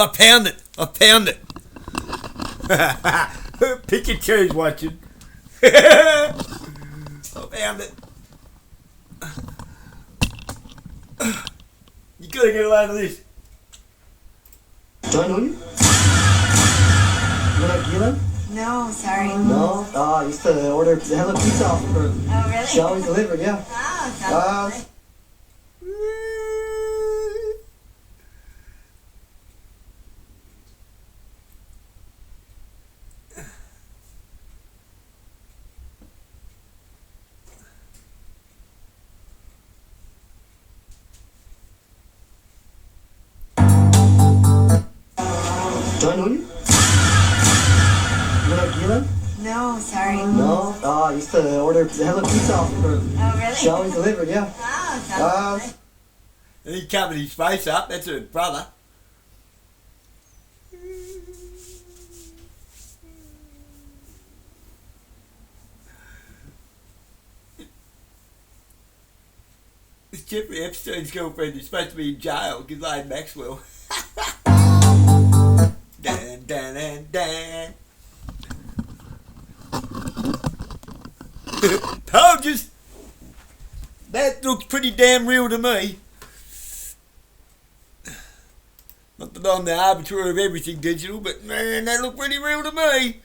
I found it. I found it. Pikachu's watching. I found it. You gotta get a load of this. Do I know you? You like Gislaine? No, sorry. No? I used to order Hello Pizza off of her. Oh, really? She always delivered, yeah. Oh, sounds good. Do I know you? You like Gislaine? No, sorry. No? I used to order Hello Pizza off of her. Oh, really? She always delivered, yeah. Oh, sounds good. And he covered his face up. That's her brother. It's Jeffrey Epstein's girlfriend is supposed to be in jail, Gislaine Maxwell. Dan, dan, dan, dan. Told you. That looks pretty damn real to me. Not that I'm the arbiter of everything digital, but man, that looked pretty real to me.